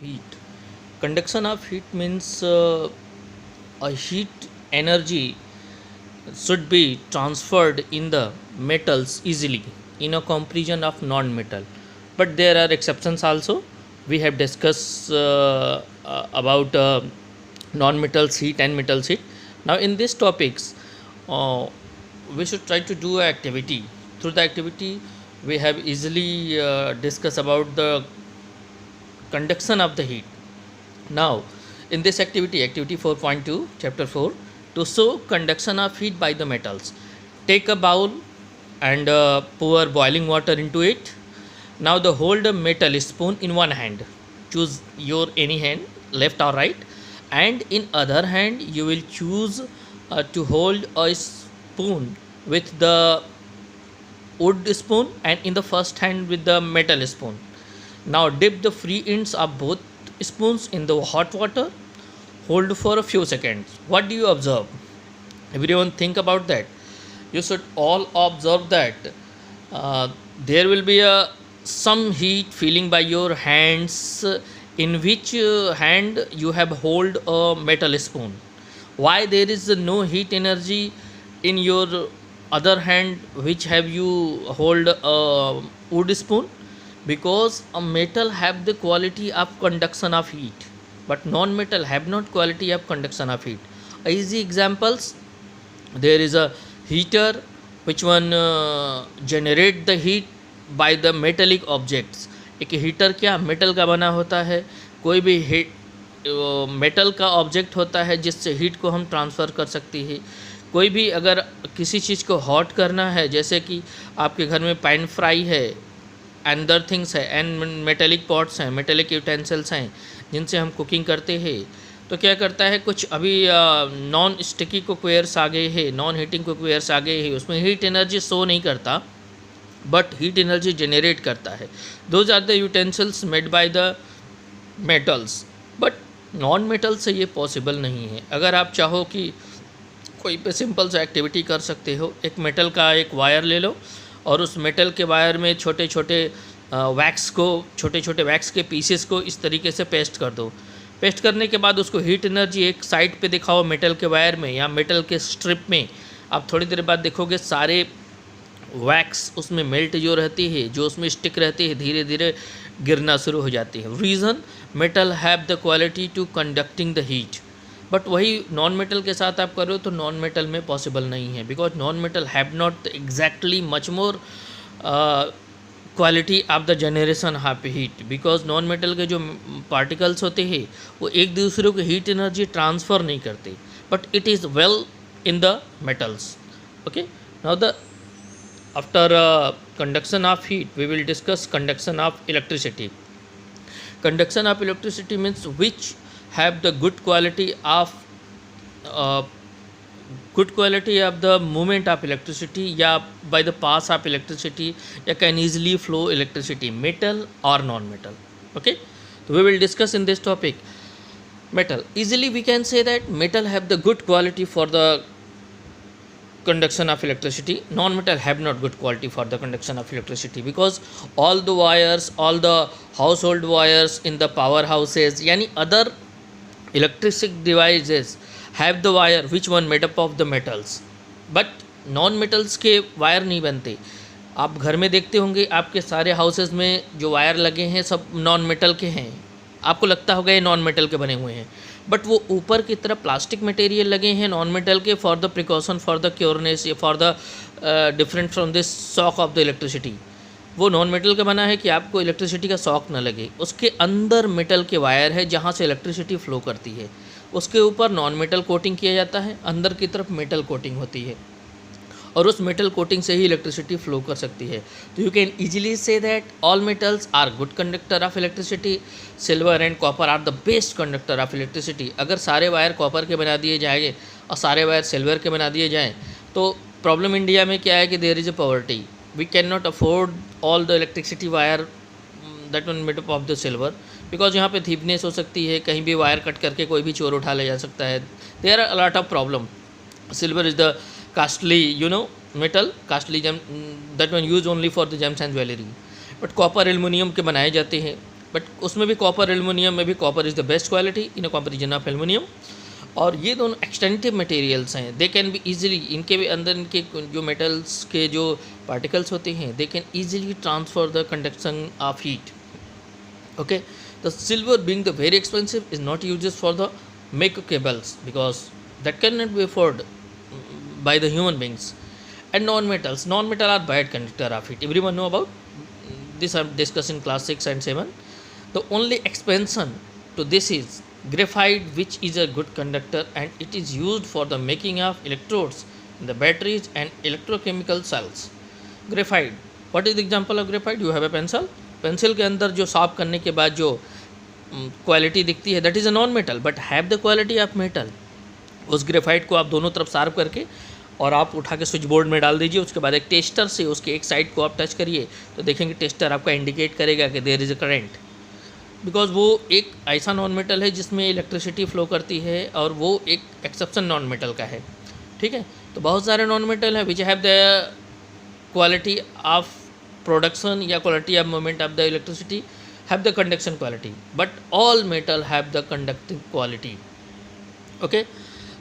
Heat. Conduction of heat means a heat energy should be transferred in the metals easily in a comparison of non-metal. But there are exceptions also. We have discussed about non-metals heat and metals heat. Now in these topics, uh, we should try to do an activity. Through the activity, we have easily discussed about the conduction of the heat. Now, in this activity, activity 4.2, chapter 4, to show conduction of heat by the metals, take a bowl and pour boiling water into it. Now, hold a metal spoon in one hand. Choose your any hand, left or right, and in other hand you will choose to hold a spoon with the wood spoon, and in the first hand with the metal spoon. Now dip the free ends of both spoons in the hot water. Hold for a few seconds. What do you observe? Everyone think about that. You should all observe that uh, there will be a some heat feeling by your hands, in which hand you have hold a metal spoon. Why there is no heat energy in your other hand which have you hold a wood spoon? Because a metal have the quality of conduction of heat, but non-metal have not quality of conduction of heat. Easy examples: there is a heater which one generate the heat by the metallic objects. एक heater क्या metal का बना होता है, कोई भी heat metal का object होता है जिससे हीट को हम ट्रांसफ़र कर सकते हैं. कोई भी अगर किसी चीज़ को हॉट करना है, जैसे कि आपके घर में पैन फ्राई है, अदर थिंग्स है, एंड मेटेलिक पॉट्स हैं, मेटेलिक यूटेंसिल्स हैं जिनसे हम कुकिंग करते हैं, तो क्या करता है, कुछ अभी नॉन स्टिकी कुकवेयर्स आ गए हैं, नॉन हीटिंग कुकवेयर्स आ गए हैं, उसमें हीट एनर्जी शो नहीं करता बट हीट एनर्जी जनरेट करता है. Those are the utensils made by the metals. But non metal से ये पॉसिबल नहीं है. अगर आप चाहो कि कोई पे सिंपल सा एक्टिविटी कर सकते हो, एक मेटल का एक वायर ले लो और उस मेटल के वायर में छोटे छोटे वैक्स के पीसेस को इस तरीके से पेस्ट कर दो. पेस्ट करने के बाद उसको हीट एनर्जी एक साइड पे दिखाओ मेटल के वायर में या मेटल के स्ट्रिप में. आप थोड़ी देर बाद देखोगे सारे वैक्स उसमें मेल्ट जो रहती है, जो उसमें स्टिक रहती है, धीरे धीरे गिरना शुरू हो जाती है. Reason, metal have the quality to conducting the heat. But वही नॉन मेटल के साथ आप करो तो नॉन मेटल में पॉसिबल नहीं है, because non metal have not exactly much more quality of the generation of heat. Because non metal के जो पार्टिकल्स होते हैं वो एक दूसरे को हीट एनर्जी ट्रांसफ़र नहीं करते, but it is well in the metals. Okay, now the after conduction of heat we will discuss conduction of electricity. Conduction of electricity means which have the good quality of the movement of electricity, या by the pass of electricity, या can easily flow electricity, metal or non metal. Okay, so we will discuss in this topic metal. Easily we can say that metal have the good quality for the conduction of electricity. Non-metal have not good quality for the conduction of electricity, because all the wires, all the household wires in the powerhouses, yani other electric devices have the wire which one made up of the metals. but non-metals के wire नहीं बनते. आप घर में देखते होंगे आपके सारे हाउसेस में जो वायर लगे हैं सब नॉन मेटल के हैं. आपको लगता होगा ये नॉन मेटल के बने हुए हैं, बट वो ऊपर की तरफ प्लास्टिक मटेरियल लगे हैं नॉन मेटल के, for the precaution, for the cureness, for the different from this shock of the electricity. वो नॉन मेटल का बना है कि आपको इलेक्ट्रिसिटी का शॉक ना लगे. उसके अंदर मेटल के वायर है जहाँ से इलेक्ट्रिसिटी फ्लो करती है. उसके ऊपर नॉन मेटल कोटिंग किया जाता है, अंदर की तरफ मेटल कोटिंग होती है, और उस मेटल कोटिंग से ही इलेक्ट्रिसिटी फ्लो कर सकती है. तो you can easily say that all metals are good conductor of electricity. Silver and copper are the best conductor of electricity. अगर सारे वायर कॉपर के बना दिए जाएंगे और सारे वायर सिल्वर के बना दिए जाएँ तो प्रॉब्लम इंडिया में क्या है कि there is a poverty. We can not afford all the electricity wire that one made up of the silver, because यहाँ पे थीपनेस हो सकती है, कहीं भी वायर कट करके कोई भी चोर उठा ले जा सकता है. There are a lot of problem. Silver is the costly metal, costly gem that one used only for the gems and jewelry. But copper aluminium के बनाए जाते हैं. बट उसमें भी कॉपर एल्युमिनियम में भी copper is the best quality in a comparison of aluminium. और ये दोनों एक्सटेंटिव मटेरियल्स हैं, दे कैन बी ईजिली, इनके भी अंदर इनके जो मेटल्स के जो पार्टिकल्स होते हैं they can easily transfer the conduction of heat. Okay, the silver being the very expensive is not uses for the make cables because that cannot be afforded by the human beings. And non-metal are bad conductor of heat. Everyone know about this. I discussed in class 6 and 7. The only expansion to this is graphite, which is a good conductor and it is used for the making of electrodes in the batteries and electrochemical cells. Graphite, what is the example of graphite? You have a pencil के अंदर जो साफ करने के बाद जो quality दिखती है that is a non metal but have the quality of metal. उस ग्रेफाइट को आप दोनों तरफ साफ करके और आप उठा के स्विच बोर्ड में डाल दीजिए, उसके बाद एक टेस्टर से उसके एक साइड को आप टच करिए तो देखेंगे टेस्टर आपका इंडिकेट करेगा कि there is a current, because वो एक ऐसा नॉन मेटल है जिसमें इलेक्ट्रिसिटी फ्लो करती है और वो एक एक्सेप्शन नॉन मेटल का है। ठीक है, तो बहुत सारे नॉन मेटल हैं which have the quality of production या quality of movement of the electricity have the conduction quality, but all metal have the conductive quality. Okay,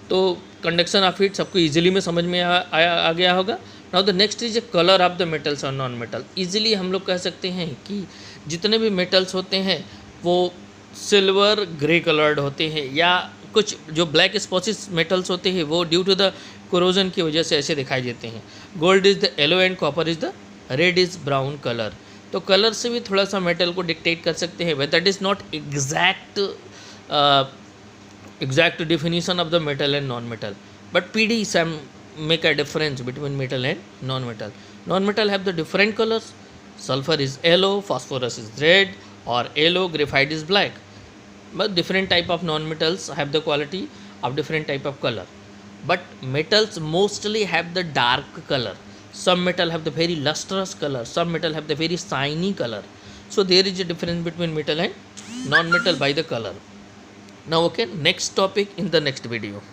तो conduction of heat सबको easily में समझ में आ गया होगा। Now the next is the color of the metals और non metal. easily हम लोग कह सकते हैं कि जितने भी metals होते हैं वो सिल्वर ग्रे कलर्ड होते हैं, या कुछ जो ब्लैक स्पॉट्स मेटल्स होते हैं वो ड्यू टू द कोरोजन की वजह से ऐसे दिखाई देते हैं। Gold is the yellow and copper is the red is brown colour. तो कलर से भी थोड़ा सा मेटल को डिक्टेट कर सकते हैं, that is not exact definition of the metal and non metal, but पीडी some make a difference between metal and non metal. Non metal have the different colours, sulphur is yellow, phosphorus is red और yellow, graphite is black, but different type of non-metals have the quality of different type of color, but metals mostly have the dark color. Some metal have the very lustrous color, some metal have the very shiny color. So there is a difference between metal and non-metal by the color. Now okay, next topic in the next video.